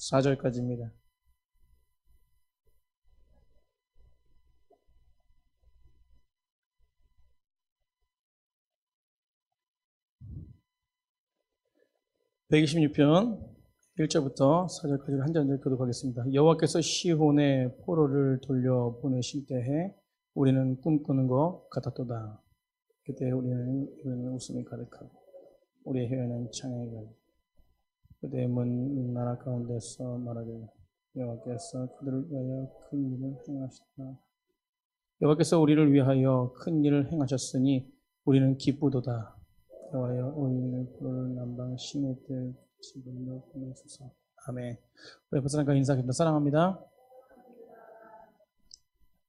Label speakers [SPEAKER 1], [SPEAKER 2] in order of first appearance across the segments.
[SPEAKER 1] 4절까지입니다. (126편) 1절부터 4절까지 한 절 교독하겠습니다. 여호와께서 시혼의 포로를 돌려 보내실 때에 우리는 꿈꾸는 것 같았도다. 그때 우리는 웃음이 가득하고 우리의 혀에는 찬양이 가득. 그대의 문 나라 가운데서 말하길 여호와께서 그들을 위하여 큰 일을 행하셨다. 여호와께서 우리를 위하여 큰 일을 행하셨으니 우리는 기쁘도다. 여호와여 우리를 포로를 남방 신의 뜰 지금도 보내소서. 아멘. 우리 부사님과 인사드립니다. 사랑합니다.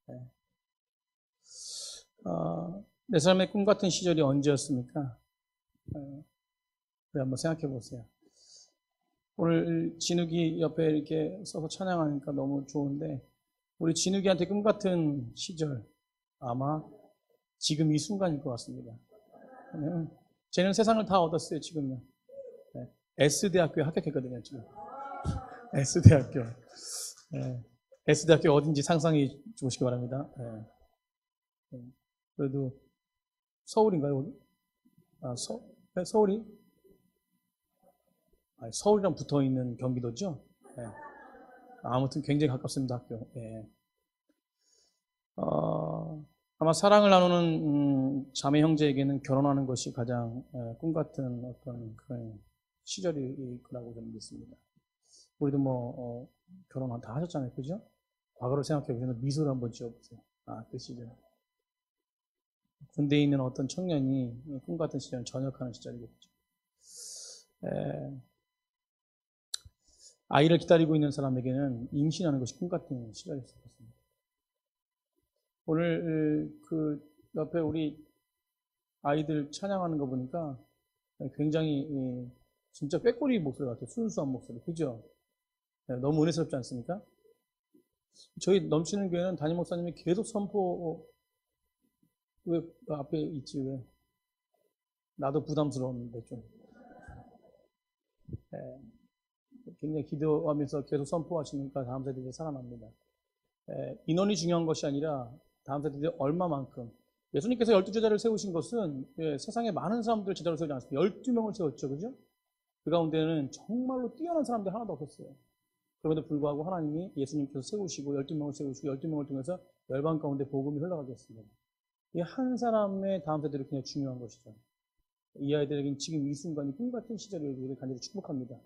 [SPEAKER 1] 네. 내 삶의 꿈 같은 시절이 언제였습니까? 우리 한번 생각해 보세요. 오늘 진욱이 옆에 이렇게 서서 찬양하니까 너무 좋은데, 우리 진욱이한테 꿈 같은 시절 아마 지금 이 순간일 것 같습니다. 쟤는 세상을 다 얻었어요. 지금요. 네. S대학교에 합격했거든요. 지금 S대학교. 네. S대학교 어딘지 상상해 주시기 바랍니다. 네. 그래도 서울인가요? 여기? 네, 서울이? 서울이랑 붙어있는 경기도죠. 네. 아무튼 굉장히 가깝습니다. 학교. 네. 아마 사랑을 나누는 자매 형제에게는 결혼하는 것이 가장 꿈같은 어떤 그런 시절일 거라고 저는 믿습니다. 우리도 뭐 결혼 다 하셨잖아요. 그죠? 과거를 생각해 보시면 미소를 한번 지어보세요. 그 시절. 군대에 있는 어떤 청년이 꿈같은 시절은 전역하는 시절이겠죠. 아이를 기다리고 있는 사람에게는 임신하는 것이 꿈같은 시절일 수 있습니다. 오늘 그 옆에 우리 아이들 찬양하는 거 보니까 굉장히 진짜 꾀꼬리 목소리 같아요. 순수한 목소리. 그죠? 너무 은혜스럽지 않습니까? 저희 넘치는 교회는 담임 목사님이 계속 선포, 왜 앞에 있지, 왜? 나도 부담스러웠는데 좀. 굉장히 기도하면서 계속 선포하시니까 다음 세대들이 살아납니다. 인원이 중요한 것이 아니라 다음 세대들이 얼마만큼. 예수님께서 12제자를 세우신 것은 세상에 많은 사람들을 제자로 세우지 않았습니다. 12명을 세웠죠. 그죠? 그 가운데는 정말로 뛰어난 사람들이 하나도 없었어요. 그럼에도 불구하고 하나님이 예수님께서 세우시고 12명을 세우시고 12명을 통해서 열방 가운데 복음이 흘러가게 했습니다. 이 한 사람의 다음 세대들이 굉장히 중요한 것이죠. 이 아이들에게는 지금 이 순간이 꿈같은 시절이기를 간절히 축복합니다.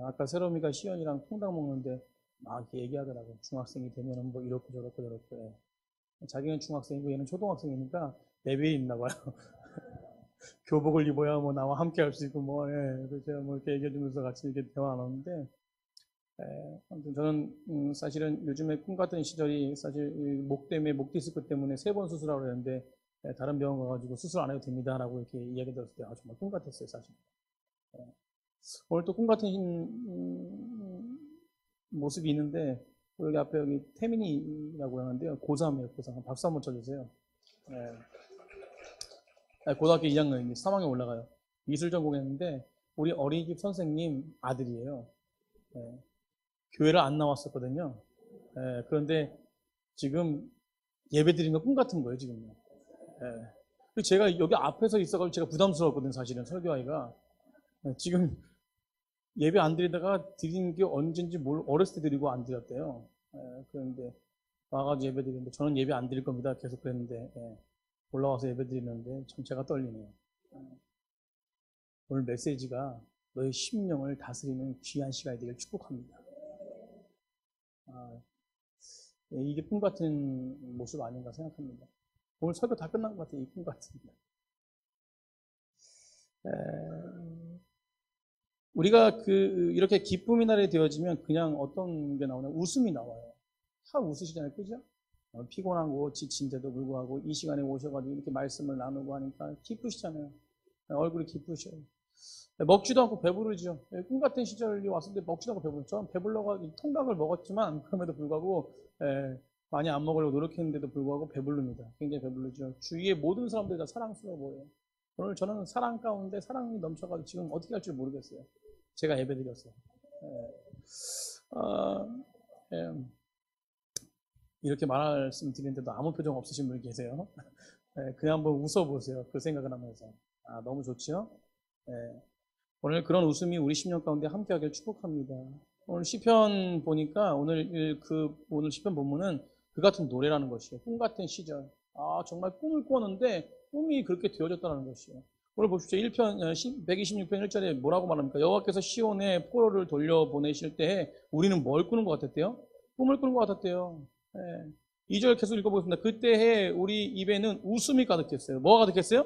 [SPEAKER 1] 아까 세롬이가 시연이랑 콩당 먹는데 막 이렇게 얘기하더라고요. 중학생이 되면은 뭐 이렇고 저렇고 저렇고. 자기는 중학생이고 얘는 초등학생이니까 내비에 있나 봐요. 교복을 입어야 뭐 나와 함께 할 수 있고 그래서 제가 뭐 이렇게 얘기해 주면서 같이 이렇게 대화 나눴는데, 아무튼 저는 사실은 요즘에 꿈같은 시절이 사실 목 때문에 목 디스크 때문에 3번 수술하고 그랬는데 다른 병원 가가지고 수술 안 해도 됩니다라고 이렇게 이야기 들었을 때 정말 꿈 같았어요. 사실. 오늘 또 꿈같은 모습이 있는데, 여기 앞에 여기 태민이라고 하는데요. 고3이에요. 고3. 박수 한번 쳐주세요. 고등학교 2학년 3학년 올라가요. 미술 전공했는데 우리 어린이집 선생님 아들이에요. 교회를 안 나왔었거든요. 그런데 지금 예배 드리는 거 꿈 같은 거예요. 지금요. 제가 여기 앞에서 있어가지고 제가 부담스러웠거든요. 사실은 설교하기가. 지금 예배 안 드리다가 드리는 게 언젠지 어렸을 때 드리고 안 드렸대요. 그런데 와가지고 예배 드리는데 저는 예배 안 드릴 겁니다. 계속 그랬는데 올라와서 예배 드리는데 참 제가 떨리네요. 오늘 메시지가 너의 심령을 다스리는 귀한 시간이 되길 축복합니다. 이게 꿈 같은 모습 아닌가 생각합니다. 오늘 설교 다 끝난 것 같아요. 이 꿈 같습니다. 우리가 이렇게 기쁨의 날이 되어지면 그냥 어떤 게 나오냐? 웃음이 나와요. 다 웃으시잖아요. 그죠? 피곤하고 지친데도 불구하고 이 시간에 오셔가지고 이렇게 말씀을 나누고 하니까 기쁘시잖아요. 얼굴이 기쁘셔요. 먹지도 않고 배부르죠. 꿈 같은 시절이 왔을 때 먹지도 않고 배부르죠. 저는 배불러가지고 통닭을 먹었지만 그럼에도 불구하고 많이 안 먹으려고 노력했는데도 불구하고 배부릅니다. 굉장히 배부르죠. 주위의 모든 사람들이 다 사랑스러워 보여요. 오늘 저는 사랑 가운데 사랑이 넘쳐가지고 지금 어떻게 할지 모르겠어요. 제가 예배드렸어요. 아, 예, 이렇게 말씀드리는데도 아무 표정 없으신 분이 계세요. 예, 그냥 한번 웃어보세요. 그 생각을 하면서. 아, 너무 좋죠? 예, 오늘 그런 웃음이 우리 10년 가운데 함께하길 축복합니다. 오늘 시편 보니까 오늘 시편 본문은 그 같은 노래라는 것이에요. 꿈 같은 시절. 아, 정말 꿈을 꾸었는데 꿈이 그렇게 되어졌다는 것이에요. 오늘 보십시오. 126편 1절에 뭐라고 말합니까? 여호와께서 시온에 포로를 돌려보내실 때에 우리는 뭘 꾸는 것 같았대요? 꿈을 꾸는 것 같았대요. 예. 2절 계속 읽어보겠습니다. 그때에 우리 입에는 웃음이 가득했어요. 뭐가 가득했어요?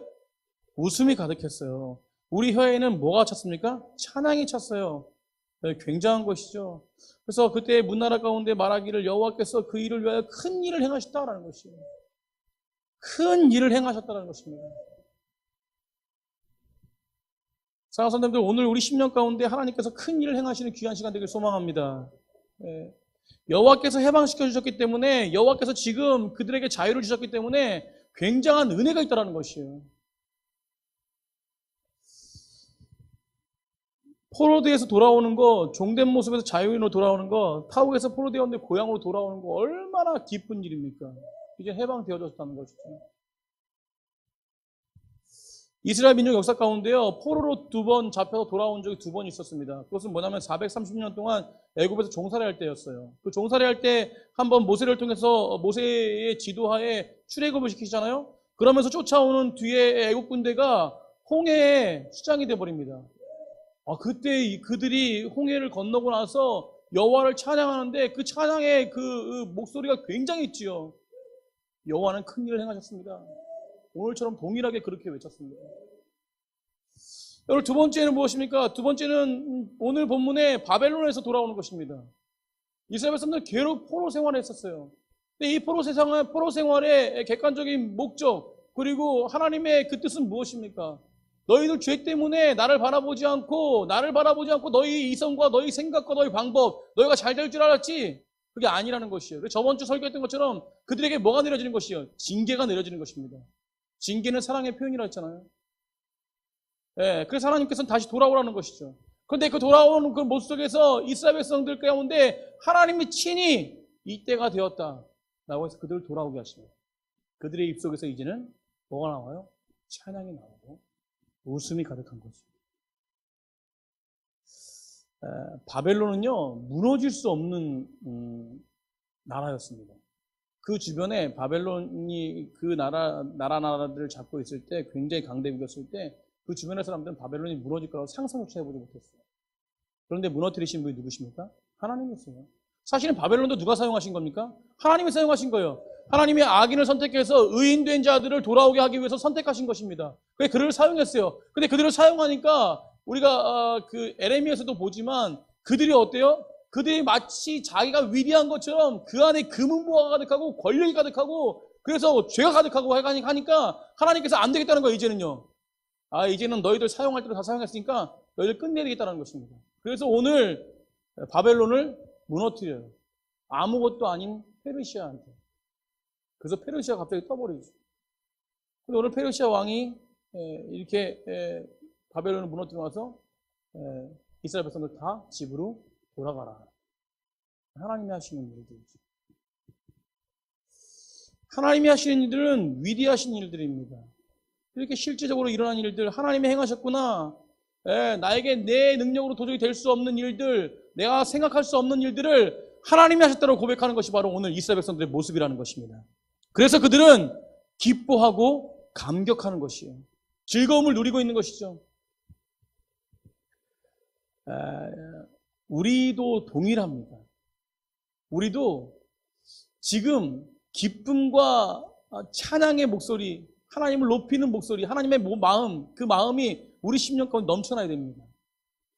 [SPEAKER 1] 웃음이 가득했어요. 우리 혀에는 뭐가 찼습니까? 찬양이 찼어요. 네, 굉장한 것이죠. 그래서 그때 문나라 가운데 말하기를 여호와께서 그 일을 위하여 큰 일을 행하셨다라는 것이에요. 큰 일을 행하셨다는 것입니다. 사랑하는 성도님들, 오늘 우리 10년 가운데 하나님께서 큰 일을 행하시는 귀한 시간 되길 소망합니다. 예. 여호와께서 해방시켜 주셨기 때문에, 여호와께서 지금 그들에게 자유를 주셨기 때문에 굉장한 은혜가 있다는 것이에요. 포로되어서 돌아오는 거, 종된 모습에서 자유인으로 돌아오는 거, 타국에서 포로되었는데 고향으로 돌아오는 거 얼마나 기쁜 일입니까? 이제 해방되어졌다는 것이죠. 이스라엘 민족 역사 가운데요, 포로로 2번 잡혀서 돌아온 적이 2번 있었습니다. 그것은 뭐냐면 430년 동안 애굽에서 종살이 할 때였어요. 그 종살이 할 때 한번 모세를 통해서 모세의 지도하에 출애굽을 시키잖아요. 그러면서 쫓아오는 뒤에 애굽 군대가 홍해에 수장이 돼버립니다. 그때 그들이 홍해를 건너고 나서 여호와를 찬양하는데 그 찬양의 그 목소리가 굉장히 있지요. 여호와는 큰 일을 행하셨습니다. 오늘처럼 동일하게 그렇게 외쳤습니다. 여러분, 두 번째는 무엇입니까? 두 번째는 오늘 본문에 바벨론에서 돌아오는 것입니다. 이스라엘 백성들 계속 포로 생활을 했었어요. 근데 이 포로 생활의 객관적인 목적, 그리고 하나님의 그 뜻은 무엇입니까? 너희들 죄 때문에 나를 바라보지 않고 너희 이성과 너희 생각과 너희 방법, 너희가 잘 될 줄 알았지? 그게 아니라는 것이에요. 저번 주 설교했던 것처럼 그들에게 뭐가 내려지는 것이에요? 징계가 내려지는 것입니다. 징계는 사랑의 표현이라 했잖아요. 예, 그래서 하나님께서는 다시 돌아오라는 것이죠. 그런데 그 돌아오는 그 모습 속에서 이스라엘 백성들 가운데 하나님이 친히 이때가 되었다 라고 해서 그들을 돌아오게 하십니다. 그들의 입속에서 이제는 뭐가 나와요? 찬양이 나오고 웃음이 가득한 거죠. 바벨론은요, 무너질 수 없는 나라였습니다. 그 주변에 바벨론이 그 나라들을 잡고 있을 때, 굉장히 강대국이었을 때, 그 주변의 사람들은 바벨론이 무너질 거라고 상상조차 해보지 못했어요. 그런데 무너뜨리신 분이 누구십니까? 하나님이었어요. 사실은 바벨론도 누가 사용하신 겁니까? 하나님이 사용하신 거예요. 하나님이 악인을 선택해서 의인된 자들을 돌아오게 하기 위해서 선택하신 것입니다. 그래서 그들을 사용했어요. 근데 그들을 사용하니까 우리가 그 에레미야에서도 보지만 그들이 어때요? 그들이 마치 자기가 위대한 것처럼 그 안에 금은보화가 가득하고 권력이 가득하고 그래서 죄가 가득하고 하니까 하나님께서 안 되겠다는 거예요. 이제는요. 이제는 너희들 사용할 대로 다 사용했으니까 너희들 끝내야 되겠다는 것입니다. 그래서 오늘 바벨론을 무너뜨려요. 아무것도 아닌 페르시아한테. 그래서 페르시아가 갑자기 떠버리죠. 근데 오늘 페르시아 왕이 이렇게 바벨론을 무너뜨려 와서 이스라엘 백성들 다 집으로 돌아가라. 하나님이 하시는 일들이죠. 하나님이 하시는 일들은 위대하신 일들입니다. 이렇게 실제적으로 일어난 일들, 하나님이 행하셨구나. 나에게 내 능력으로 도저히 될 수 없는 일들, 내가 생각할 수 없는 일들을 하나님이 하셨다고 고백하는 것이 바로 오늘 이스라엘 백성들의 모습이라는 것입니다. 그래서 그들은 기뻐하고 감격하는 것이에요. 즐거움을 누리고 있는 것이죠. 우리도 동일합니다. 우리도 지금 기쁨과 찬양의 목소리, 하나님을 높이는 목소리, 하나님의 마음, 그 마음이 우리 10년 가운데 넘쳐나야 됩니다.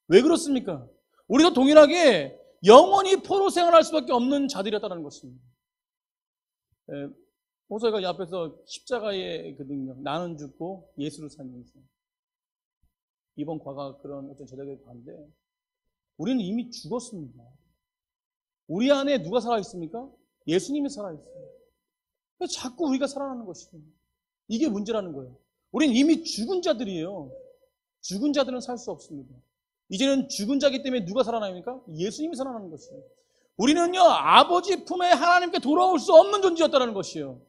[SPEAKER 1] 왜 그렇습니까? 우리도 동일하게 영원히 포로 생활할 수밖에 없는 자들이었다는 것입니다. 호소아가 이 앞에서 십자가의 그 능력, 나는 죽고 예수를 산 인생. 이번 과가 그런 어떤 제자들을 봤는데 우리는 이미 죽었습니다. 우리 안에 누가 살아있습니까? 예수님이 살아있어요. 그래서 자꾸 우리가 살아나는 것이죠. 이게 문제라는 거예요. 우리는 이미 죽은 자들이에요. 죽은 자들은 살 수 없습니다. 이제는 죽은 자기 때문에 누가 살아납니까? 예수님이 살아나는 것이에요. 우리는요, 아버지 품에 하나님께 돌아올 수 없는 존재였다는 것이에요.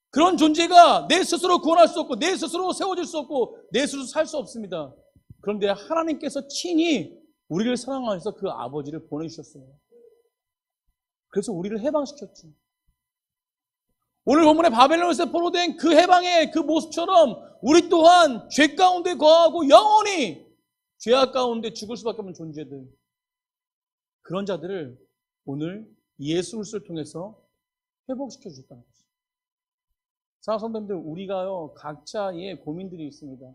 [SPEAKER 1] 그런 존재가 내 스스로 구원할 수 없고, 내 스스로 세워질 수 없고, 내 스스로 살 수 없습니다. 그런데 하나님께서 친히 우리를 사랑하셔서 그 아버지를 보내주셨어요. 그래서 우리를 해방시켰죠. 오늘 본문에 바벨론에서 포로된 그 해방의 그 모습처럼 우리 또한 죄 가운데 거하고 영원히 죄악 가운데 죽을 수밖에 없는 존재들, 그런 자들을 오늘 예수 그리스도를 통해서 회복시켜 주셨다는 것입니다. 사랑하는 성도님들, 우리가요 각자의 고민들이 있습니다.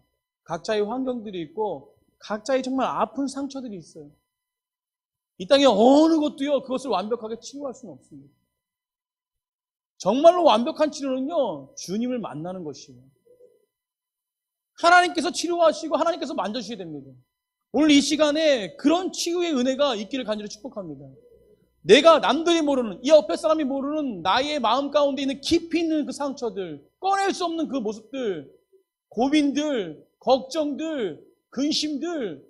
[SPEAKER 1] 각자의 환경들이 있고 각자의 정말 아픈 상처들이 있어요. 이 땅에 어느 것도요 그것을 완벽하게 치유할 수는 없습니다. 정말로 완벽한 치료는요 주님을 만나는 것이에요. 하나님께서 치료하시고 하나님께서 만져주셔야 됩니다. 오늘 이 시간에 그런 치유의 은혜가 있기를 간절히 축복합니다. 내가 남들이 모르는, 이 옆에 사람이 모르는 나의 마음 가운데 있는 깊이 있는 그 상처들, 꺼낼 수 없는 그 모습들, 고민들, 걱정들, 근심들,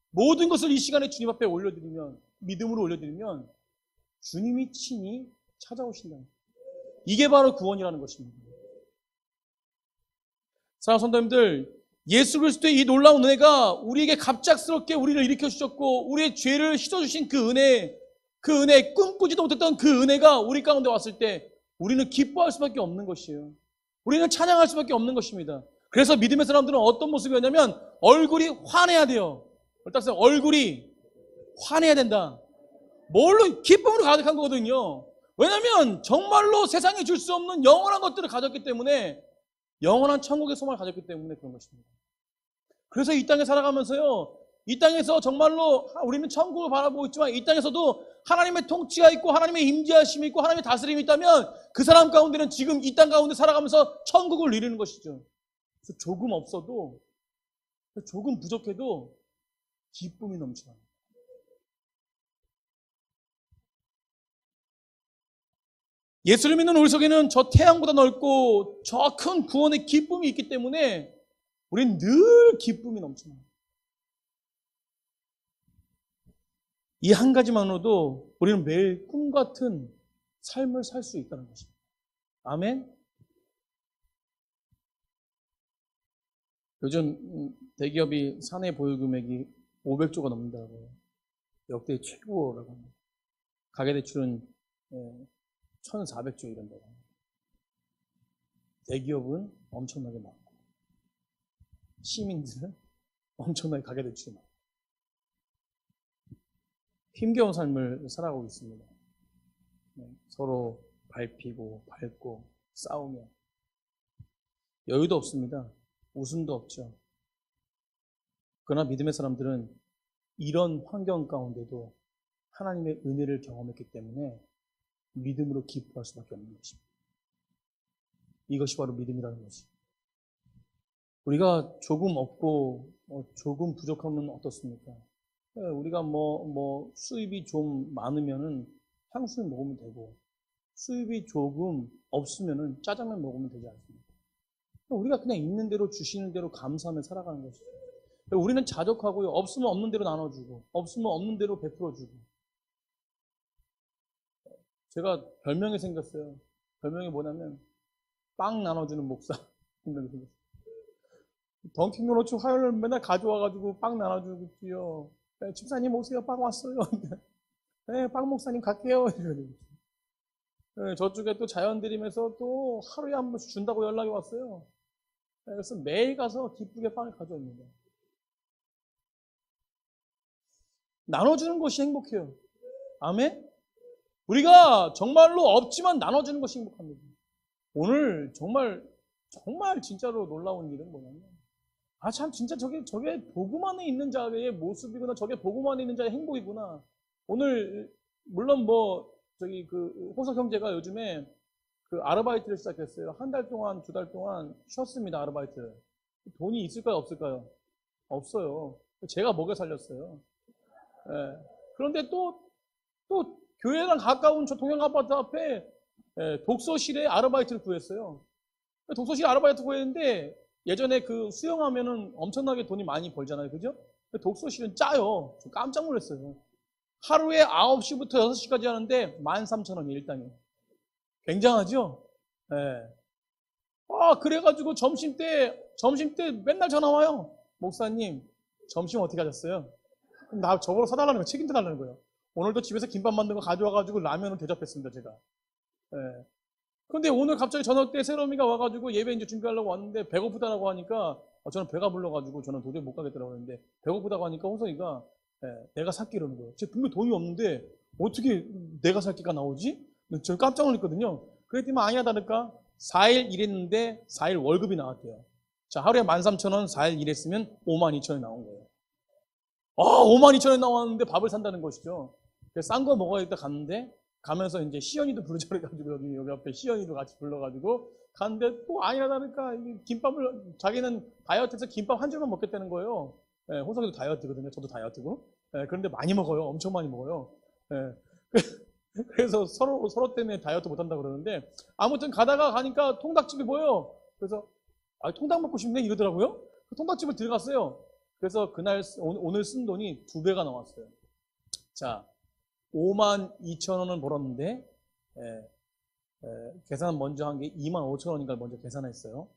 [SPEAKER 1] 모든 것을 이 시간에 주님 앞에 올려드리면, 믿음으로 올려드리면 주님이 친히 찾아오신다는 거예요. 이게 바로 구원이라는 것입니다. 사랑하는 성도님들, 예수 그리스도의 이 놀라운 은혜가 우리에게 갑작스럽게 우리를 일으켜 주셨고 우리의 죄를 씻어주신 그 은혜, 꿈꾸지도 못했던 그 은혜가 우리 가운데 왔을 때 우리는 기뻐할 수밖에 없는 것이에요. 우리는 찬양할 수밖에 없는 것입니다. 그래서 믿음의 사람들은 어떤 모습이었냐면 얼굴이 환해야 돼요. 얼굴이 환해야 된다. 뭘로? 기쁨으로 가득한 거거든요. 왜냐하면 정말로 세상에 줄 수 없는 영원한 것들을 가졌기 때문에, 영원한 천국의 소망을 가졌기 때문에 그런 것입니다. 그래서 이 땅에 살아가면서요, 이 땅에서 정말로 우리는 천국을 바라보고 있지만 이 땅에서도 하나님의 통치가 있고 하나님의 임재하심이 있고 하나님의 다스림이 있다면 그 사람 가운데는 지금 이 땅 가운데 살아가면서 천국을 누리는 것이죠. 그래서 조금 없어도, 조금 부족해도 기쁨이 넘쳐요. 예수를 믿는 우리 속에는 저 태양보다 넓고 저 큰 구원의 기쁨이 있기 때문에 우리는 늘 기쁨이 넘쳐요. 이 한 가지만으로도 우리는 매일 꿈 같은 삶을 살 수 있다는 것입니다. 아멘? 요즘 대기업이 사내 보유 금액이 500조가 넘는다고 역대 최고라고 합니다. 가계대출은 1,400조 이런다고 합니다. 대기업은 엄청나게 많고 시민들은 엄청나게 가계대출이 많고 힘겨운 삶을 살아가고 있습니다. 서로 밟히고 밟고 싸우며 여유도 없습니다. 웃음도 없죠. 그러나 믿음의 사람들은 이런 환경 가운데도 하나님의 은혜를 경험했기 때문에 믿음으로 기뻐할 수밖에 없는 것입니다. 이것이 바로 믿음이라는 것입니다. 우리가 조금 없고 조금 부족하면 어떻습니까? 우리가 수입이 좀 많으면은 탕수육 먹으면 되고, 수입이 조금 없으면은 짜장면 먹으면 되지 않습니까? 우리가 그냥 있는 대로 주시는 대로 감사하며 살아가는 것이죠. 우리는 자족하고요. 없으면 없는 대로 나눠주고, 없으면 없는 대로 베풀어주고. 제가 별명이 생겼어요. 별명이 뭐냐면 빵 나눠주는 목사 별명이 생겼어요. 던킨도너츠 화요일 맨날 가져와가지고 빵 나눠주고 있지요. 네, 집사님 오세요. 빵 왔어요. 네, 빵 목사님 갈게요. 네, 저쪽에 또 자연드림에서 또 하루에 한 번씩 준다고 연락이 왔어요. 네, 그래서 매일 가서 기쁘게 빵을 가져옵니다. 나눠주는 것이 행복해요. 아멘? 우리가 정말로 없지만 나눠주는 것이 행복합니다. 오늘 정말 진짜로 놀라운 일은 뭐냐면, 참 진짜 저게 복음 안에 있는 자의 모습이구나, 저게 복음 안에 있는 자의 행복이구나. 오늘 물론 그 호석 형제가 요즘에 그 아르바이트를 시작했어요. 한 달 동안, 2달 동안 쉬었습니다. 아르바이트. 돈이 있을까요, 없을까요? 없어요. 제가 먹여 살렸어요. 예. 그런데 또 교회랑 가까운 저 동양 아파트 앞에 독서실에 아르바이트를 구했어요. 독서실 아르바이트 구했는데 예전에 그 수영하면은 엄청나게 돈이 많이 벌잖아요. 그죠? 독서실은 짜요. 저 깜짝 놀랐어요. 하루에 9시부터 6시까지 하는데 13,000원이 일당이에요. 굉장하죠? 네. 그래가지고 점심 때 맨날 전화 와요. 목사님, 점심 어떻게 하셨어요? 그럼 저보고 사달라는 거, 책임져 달라는 거예요. 오늘도 집에서 김밥 만든 거 가져와가지고 라면을 대접했습니다, 제가. 예. 근데 오늘 갑자기 저녁 때 세롬이가 와가지고 예배 이제 준비하려고 왔는데 배고프다라고 하니까 저는 배가 불러가지고 저는 도저히 못 가겠더라고 했는데 배고프다고 하니까 호성이가 내가 살게 이러는 거예요. 제가 분명 돈이 없는데 어떻게 내가 살게가 나오지? 저는 깜짝 놀랐거든요. 그랬더니 아니야 다를까 4일 일했는데 4일 월급이 나왔대요. 자, 하루에 13,000원 4일 일했으면 52,000원이 나온 거예요. 52,000원이 나왔는데 밥을 산다는 것이죠. 싼 거 먹어야겠다 갔는데 가면서 이제 시연이도 부르자 그래가지고 여기 앞에 시연이도 같이 불러가지고 갔는데 또 아니라 다를까 김밥을 자기는 다이어트해서 김밥 한 줄만 먹겠다는 거예요. 호석이도 다이어트거든요. 저도 다이어트고. 그런데 많이 먹어요. 엄청 많이 먹어요. 그래서 서로 때문에 다이어트 못한다 그러는데 아무튼 가니까 통닭집이 보여요. 그래서 통닭 먹고 싶네 이러더라고요. 그 통닭집을 들어갔어요. 그래서 오늘 쓴 돈이 2배가 나왔어요. 자, 52,000원을 벌었는데 계산 먼저 한 게 25,000원인가 먼저 계산했어요.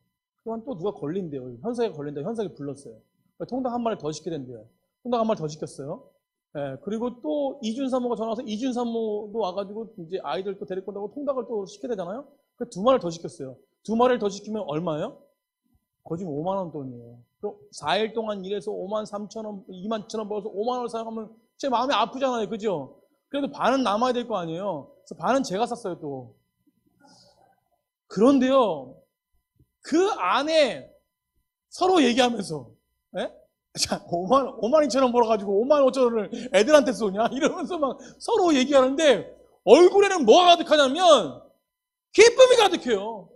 [SPEAKER 1] 또한 또 누가 걸린대요. 현석이가 걸린다. 현석이 불렀어요. 통닭 한 마리 더 시켜야 된대요. 통닭 한 마리 더 시켰어요. 그리고 또 이준 사모가 전화 와서 이준 사모도 와가지고 이제 아이들 또 데리고 온다고 통닭을 또 시켜야 되잖아요. 그 2마리를 더 시켰어요. 2마리를 더 시키면 얼마예요? 거짓 5만 원 돈이에요. 그럼 4일 동안 일해서 53,000원, 22,000원 벌어서 5만 원을 사용하면 제 마음이 아프잖아요. 그죠? 그래도 반은 남아야 될 거 아니에요. 그래서 반은 제가 샀어요, 또. 그런데요, 그 안에 서로 얘기하면서, 자, 5만 2천 원 벌어가지고 5만 5천 원을 애들한테 쏘냐? 이러면서 막 서로 얘기하는데 얼굴에는 뭐가 가득하냐면 기쁨이 가득해요.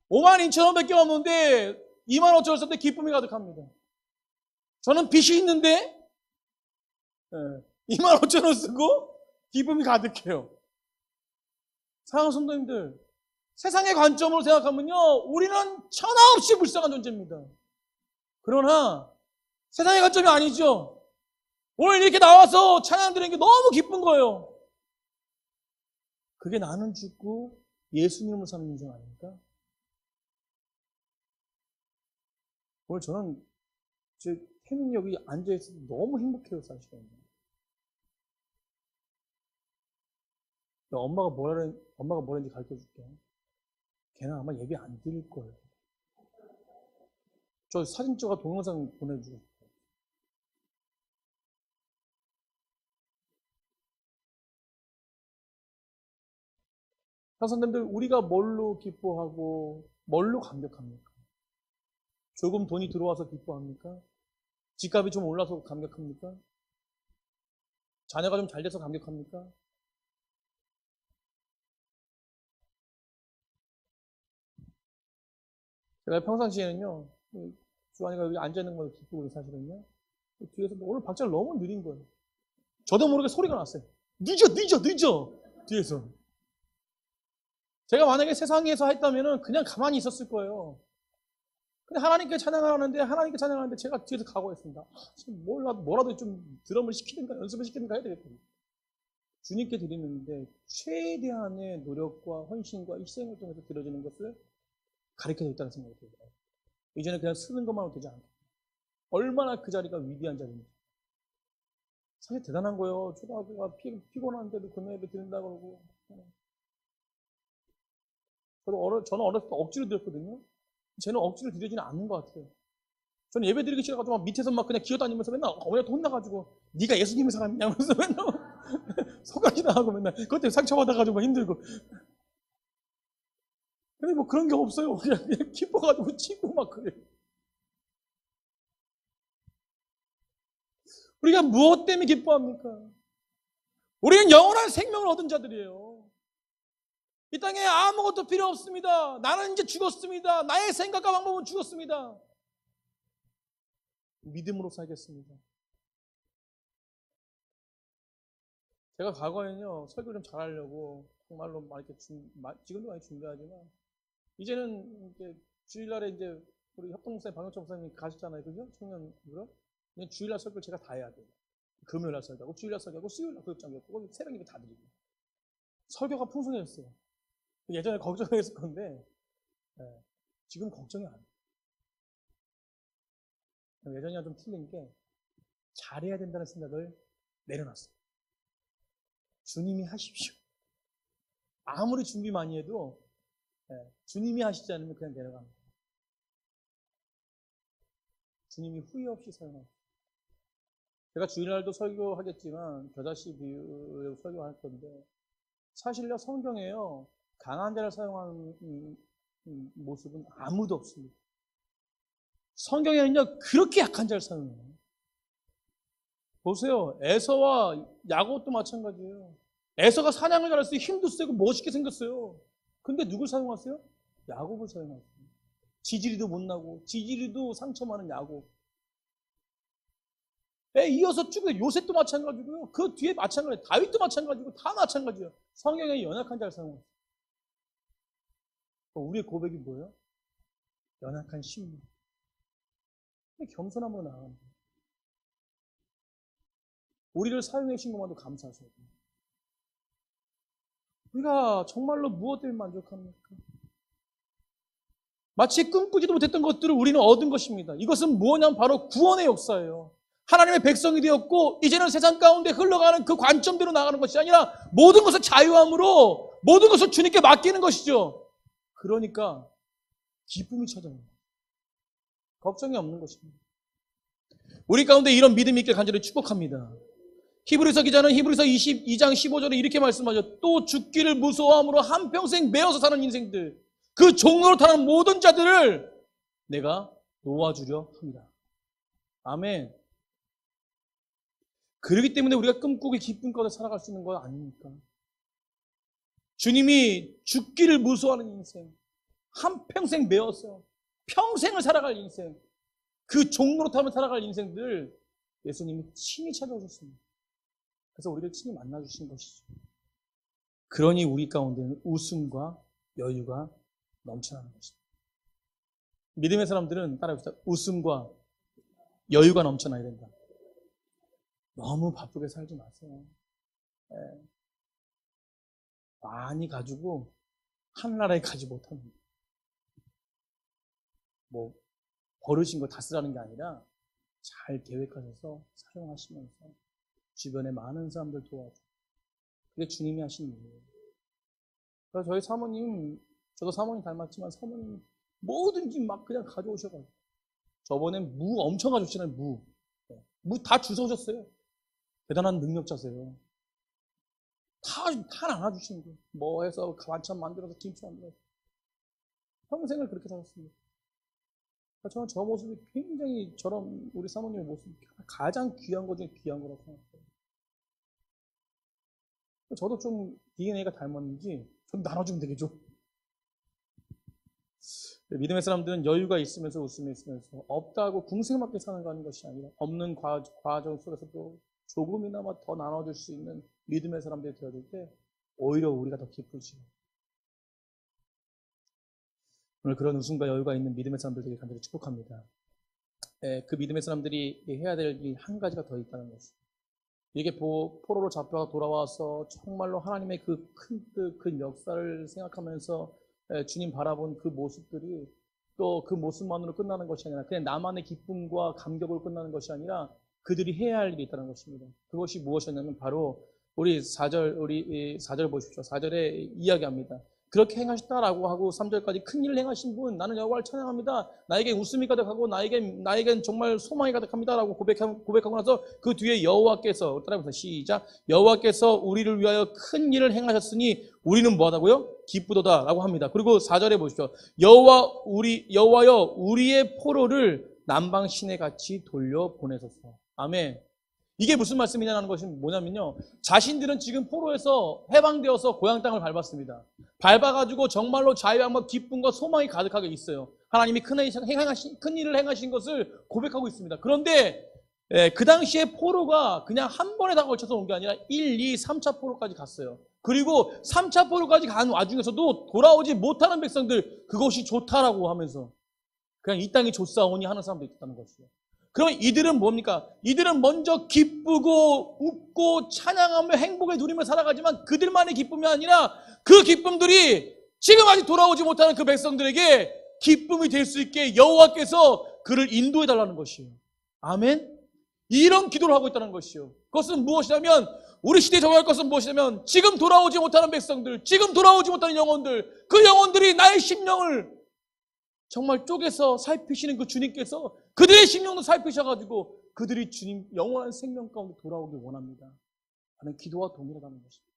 [SPEAKER 1] (5만 2천 원밖에 없는데 2만 5천 원 썼는데 기쁨이 가득합니다. 저는 빚이 있는데 2만 5천 원 쓰고 기쁨이 가득해요. 사랑하는 성도님들, 세상의 관점으로 생각하면요, 우리는 천하 없이 불쌍한 존재입니다. 그러나 세상의 관점이 아니죠. 오늘 이렇게 나와서 찬양 드리는 게 너무 기쁜 거예요. 그게 나는 죽고 예수님을 사는 인생 아닙니까? 오늘 저는 제 태민이 여기 앉아있어서 너무 행복해요, 사실은. 엄마가 뭐라는지 가르쳐 줄게. 걔는 아마 예배 안 드릴 거예요. 저 사진 찍어 동영상 보내주고 싶어요. 선생님들, 우리가 뭘로 기뻐하고 뭘로 감격합니까? 조금 돈이 들어와서 기뻐합니까? 집값이 좀 올라서 감격합니까? 자녀가 좀 잘 돼서 감격합니까? 제가 평상시에는요, 주환이가 여기 앉아있는 걸 기쁘고 사실은요, 뒤에서 오늘 박자를 너무 느린 거예요. 저도 모르게 소리가 났어요. 늦어! 뒤에서. 제가 만약에 세상에서 했다면 그냥 가만히 있었을 거예요. 근데 하나님께 찬양하는데 제가 뒤에서 각오했습니다. 지금 뭐라도 좀 드럼을 시키든가 연습을 시키든가 해야 되겠다. 주님께 드리는데 최대한의 노력과 헌신과 희생을 통해서 드려지는 것을 가르쳐야 있다는 생각이 들어요. 이제는 그냥 쓰는 것만으로 되지 않고 얼마나 그 자리가 위대한 자리인지. 사실 대단한 거예요. 초등학교가 피곤한데도 금요 예배 드린다 그러고. 저는 어렸을 때 억지로 드렸거든요. 쟤는 억지로 드리지는 않는 것 같아요. 저는 예배 드리기 싫어가지고 막 밑에서 막 그냥 기어다니면서 맨날 어머니한테 혼나가지고 네가 예수님의 사람이냐 하면서 맨날 속가지 나가고 맨날 그것 때문에 상처받아가지고 막 힘들고. 근데 뭐 그런 게 없어요. 그냥 기뻐가지고 치고 막 그래요. 우리가 무엇 때문에 기뻐합니까? 우리는 영원한 생명을 얻은 자들이에요. 이 땅에 아무것도 필요 없습니다. 나는 이제 죽었습니다. 나의 생각과 방법은 죽었습니다. 믿음으로 살겠습니다. 제가 과거에는요, 설교를 좀 잘하려고 정말로 막 이렇게 지금도 많이 준비하지만 이제는 이제 주일날에 이제 우리 협동목사님, 박영철 목사님 가셨잖아요, 그죠? 청년으로. 주일날 설교를 제가 다 해야 돼요. 금요일날 설교하고 주일날 설교하고 수요일날 교육장 겪고 새벽 예배 다 드리고 설교가 풍성했어요. 예전에 걱정했을 건데 지금 걱정이 안 해요. 예전이랑 좀 틀린 게 잘해야 된다는 생각을 내려놨어요. 주님이 하십시오. 아무리 준비 많이 해도 주님이 하시지 않으면 그냥 내려갑니다. 주님이 후회 없이 사용합니다. 제가 주일날도 설교하겠지만 겨자씨 비유로 설교할 건데 사실요 성경에요 강한 자를 사용하는 모습은 아무도 없습니다. 성경에는요 그렇게 약한 자를 사용해요. 보세요. 에서와 야곱도 마찬가지예요. 에서가 사냥을 잘했어요. 힘도 세고 멋있게 생겼어요. 근데 누굴 사용하세요? 야곱을 사용하세요. 지지리도 못 나고 지지리도 상처 많은 야곱. 이어서 쭉 요셉도 마찬가지고요. 그 뒤에 마찬가지예요. 다윗도 마찬가지고 다 마찬가지예요. 성경에 연약한 자를 사용하세요. 우리의 고백이 뭐예요? 연약한 신분. 겸손함으로 나아갑니다. 우리를 사용해 주신 것만도 감사하셔야 돼요. 우리가 정말로 무엇 때문에 만족합니까? 마치 꿈꾸지도 못했던 것들을 우리는 얻은 것입니다. 이것은 무엇냐면 바로 구원의 역사예요. 하나님의 백성이 되었고 이제는 세상 가운데 흘러가는 그 관점대로 나가는 것이 아니라 모든 것을 자유함으로 모든 것을 주님께 맡기는 것이죠. 그러니까 기쁨이 찾아옵니다. 걱정이 없는 것입니다. 우리 가운데 이런 믿음이 있길 간절히 축복합니다. 히브리서 기자는 히브리서 22장 15절에 이렇게 말씀하죠. 또 죽기를 무서워함으로 한평생 매어서 사는 인생들, 그 종로로 타는 모든 자들을 내가 도와주려 합니다. 아멘. 그렇기 때문에 우리가 꿈꾸기 기쁜 가운데 살아갈 수 있는 거 아닙니까? 주님이 죽기를 무서워하는 인생, 한평생 매어서 평생을 살아갈 인생, 그 종로로 타면 살아갈 인생들 예수님이 친히 찾아오셨습니다. 그래서 우리를 친히 만나주신 것이죠. 그러니 우리 가운데는 웃음과 여유가 넘쳐나는 것입니다. 믿음의 사람들은 따라합시다. 웃음과 여유가 넘쳐나야 된다. 너무 바쁘게 살지 마세요. 많이 가지고 하늘나라에 가지 못합니다. 버르신 거 다 쓰라는 게 아니라 잘 계획하셔서 사용하시면서 주변에 많은 사람들 도와줘. 그게 주님이 하신 일이에요. 그래서 저희 사모님, 저도 사모님 닮았지만 사모님 뭐든지 막 그냥 가져오셔가지고 저번엔 무 엄청 가져오시잖아요. 무 다 주워오셨어요. 대단한 능력자세요. 다 나눠주시는 거예요. 뭐 해서 반찬 만들어서 김치 만들어서 평생을 그렇게 살았습니다. 저는 저 모습이 굉장히 저런 우리 사모님의 모습이 가장 귀한 것 중에 귀한 거라고 생각해요. 저도 좀 DNA가 닮았는지 좀 나눠주면 되겠죠. 믿음의 사람들은 여유가 있으면서 웃음이 있으면서 없다고 궁색맞게 사는 것이 아니라 없는 과정 속에서도 조금이나마 더 나눠줄 수 있는 믿음의 사람들이 되어질 때 오히려 우리가 더 기쁘지. 오늘 그런 웃음과 여유가 있는 믿음의 사람들 되게 간절히 축복합니다. 그 믿음의 사람들이 해야 될 일 한 가지가 더 있다는 것입니다. 이게 포로로 잡혀가 돌아와서 정말로 하나님의 그 큰 뜻, 그 역사를 생각하면서 주님 바라본 그 모습들이 또 그 모습만으로 끝나는 것이 아니라 그냥 나만의 기쁨과 감격으로 끝나는 것이 아니라 그들이 해야 할 일이 있다는 것입니다. 그것이 무엇이었냐면 바로 우리 4절 보십시오. 4절에 이야기합니다. 그렇게 행하셨다라고 하고 3절까지 큰 일을 행하신 분 나는 여호와를 찬양합니다. 나에게 웃음이 가득하고 나에겐 정말 소망이 가득합니다라고 고백하고 나서 그 뒤에 여호와께서 따라해보세요. 시작. 여호와께서 우리를 위하여 큰 일을 행하셨으니 우리는 뭐하다고요? 기쁘도다라고 합니다. 그리고 4절에 보십시오. 여호와여 우리의 포로를 남방 시내 같이 돌려 보내소서. 아멘. 이게 무슨 말씀이냐는 것이 뭐냐면요. 자신들은 지금 포로에서 해방되어서 고향 땅을 밟았습니다. 밟아가지고 정말로 자유함과 기쁨과 소망이 가득하게 있어요. 하나님이 큰 일을 행하신 것을 고백하고 있습니다. 그런데 그 당시에 포로가 그냥 한 번에 다 걸쳐서 온 게 아니라 1, 2, 3차 포로까지 갔어요. 그리고 3차 포로까지 간 와중에서도 돌아오지 못하는 백성들, 그것이 좋다라고 하면서 그냥 이 땅이 좋사오니 하는 사람도 있다는 것이에요. 그러면 이들은 뭡니까? 이들은 먼저 기쁘고 웃고 찬양하며 행복을 누리며 살아가지만 그들만의 기쁨이 아니라 그 기쁨들이 지금 아직 돌아오지 못하는 그 백성들에게 기쁨이 될 수 있게 여호와께서 그를 인도해 달라는 것이에요. 아멘? 이런 기도를 하고 있다는 것이요. 그것은 무엇이냐면, 우리 시대에 적용할 것은 무엇이냐면, 지금 돌아오지 못하는 백성들, 지금 돌아오지 못하는 영혼들, 그 영혼들이 나의 심령을 정말 쪼개서 살피시는 그 주님께서 그들의 심령도 살피셔가지고 그들이 주님 영원한 생명 가운데 돌아오길 원합니다. 하는 기도와 동일하다는 것입니다.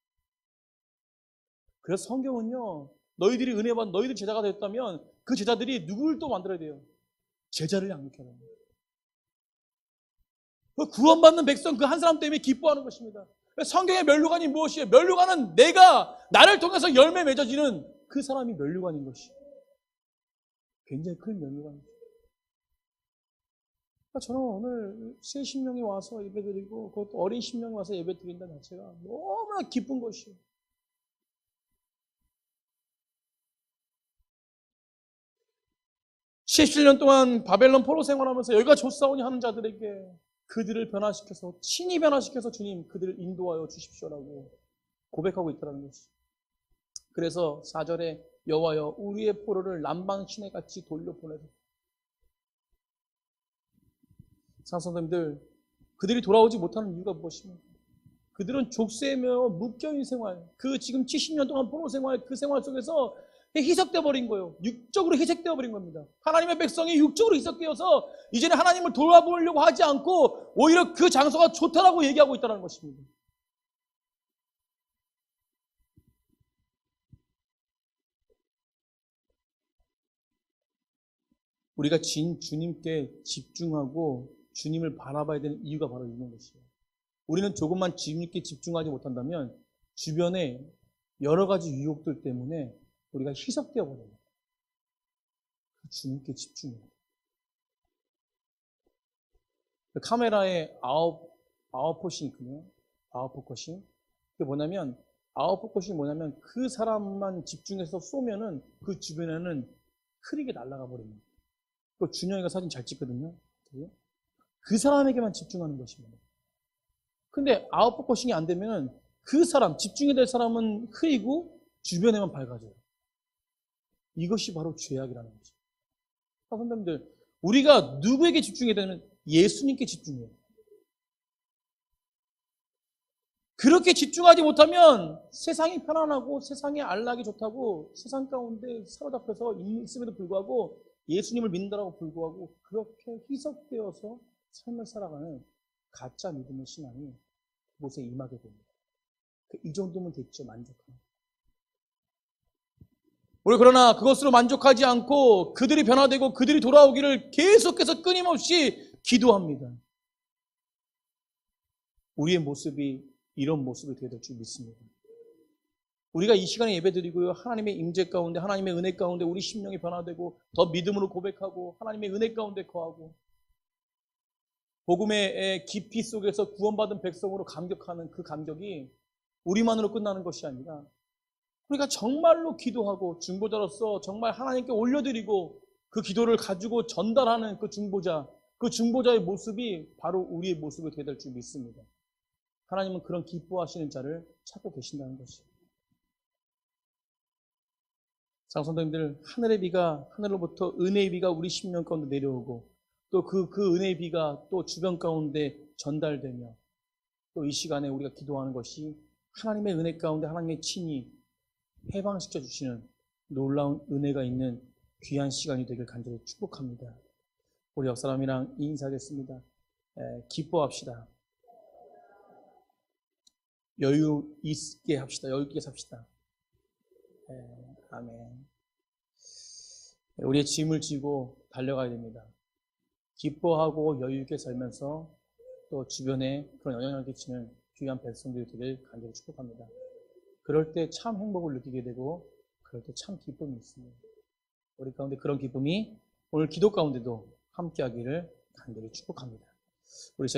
[SPEAKER 1] 그래서 성경은요, 너희들이 은혜 받은 너희들 제자가 됐다면 그 제자들이 누구를 또 만들어야 돼요? 제자를 양육해라. 그 구원받는 백성 그 한 사람 때문에 기뻐하는 것입니다. 성경의 면류관이 무엇이에요? 면류관은 내가 나를 통해서 열매 맺어지는 그 사람이 면류관인 것이에요. 굉장히 큰 면류관이죠. 저는 오늘 새 심령이 와서 예배드리고 그것도 어린 심령이 와서 예배드린다는 자체가 너무나 기쁜 것이에요. (17년) 동안 바벨론 포로 생활하면서 여기가 좋사오니 하는 자들에게 그들을 변화시켜서 친히 변화시켜서 주님 그들을 인도하여 주십시오라고 고백하고 있다는 것이죠. 그래서 4절에 여호와여 우리의 포로를 남방 시내같이 돌려보내소서. 사성도님들, 그들이 돌아오지 못하는 이유가 무엇입니까? 그들은 족쇄며 묶여있는 생활, 그 지금 70년 동안 포로 생활, 그 생활 속에서 희석되어 버린 거예요. 육적으로 희석되어 버린 겁니다. 하나님의 백성이 육적으로 희석되어서 이제는 하나님을 돌아보려고 하지 않고 오히려 그 장소가 좋다라고 얘기하고 있다는 것입니다. 우리가 주님께 집중하고 주님을 바라봐야 되는 이유가 바로 있는 것이에요. 우리는 조금만 주님께 집중하지 못한다면 주변에 여러 가지 유혹들 때문에 우리가 희석되어 버립니다. 주님께 집중해요. 카메라에 아웃포싱 있거든요. 아웃포커싱. 그게 뭐냐면, 아웃포커싱이 뭐냐면 그 사람만 집중해서 쏘면은 그 주변에는 흐리게 날아가 버립니다. 그 준영이가 사진 잘 찍거든요. 그 사람에게만 집중하는 것입니다. 근데 아웃포커싱이 안 되면 그 사람, 집중해야 될 사람은 흐리고 주변에만 밝아져요. 이것이 바로 죄악이라는 거죠. 선생님들, 우리가 누구에게 집중해야 되냐면 예수님께 집중해요. 그렇게 집중하지 못하면 세상이 편안하고 세상의 안락이 좋다고 세상 가운데 사로잡혀서 있음에도 불구하고 예수님을 믿는다고 불구하고 그렇게 희석되어서 삶을 살아가는 가짜 믿음의 신앙이 그곳에 임하게 됩니다. 이 정도면 됐죠, 만족하는. 우리 그러나 그것으로 만족하지 않고 그들이 변화되고 그들이 돌아오기를 계속해서 끊임없이 기도합니다. 우리의 모습이 이런 모습이 되어야 될 줄 믿습니다. 우리가 이 시간에 예배드리고요, 하나님의 임재 가운데, 하나님의 은혜 가운데 우리 심령이 변화되고 더 믿음으로 고백하고 하나님의 은혜 가운데 거하고 복음의 깊이 속에서 구원받은 백성으로 감격하는 그 감격이 우리만으로 끝나는 것이 아니라 우리가 정말로 기도하고 중보자로서 정말 하나님께 올려드리고 그 기도를 가지고 전달하는 그 중보자의 모습이 바로 우리의 모습이 되어야 될 줄 믿습니다. 하나님은 그런 기뻐하시는 자를 찾고 계신다는 것입니다. 장성도님들, 하늘의 비가, 하늘로부터 은혜의 비가 우리 심령 가운데 내려오고 또 그 은혜의 비가 또 주변 가운데 전달되며 또 이 시간에 우리가 기도하는 것이 하나님의 은혜 가운데 하나님의 친히 해방시켜 주시는 놀라운 은혜가 있는 귀한 시간이 되길 간절히 축복합니다. 우리 옆사람이랑 인사하겠습니다. 기뻐합시다. 여유 있게 합시다. 여유 있게 삽시다. 아멘. 우리의 짐을 지고 달려가야 됩니다. 기뻐하고 여유 있게 살면서 또 주변에 그런 영향을 끼치는 귀한 백성들이 되길 간절히 축복합니다. 그럴 때 참 행복을 느끼게 되고 그럴 때 참 기쁨이 있습니다. 우리 가운데 그런 기쁨이 오늘 기도 가운데도 함께하기를 간절히 축복합니다. 우리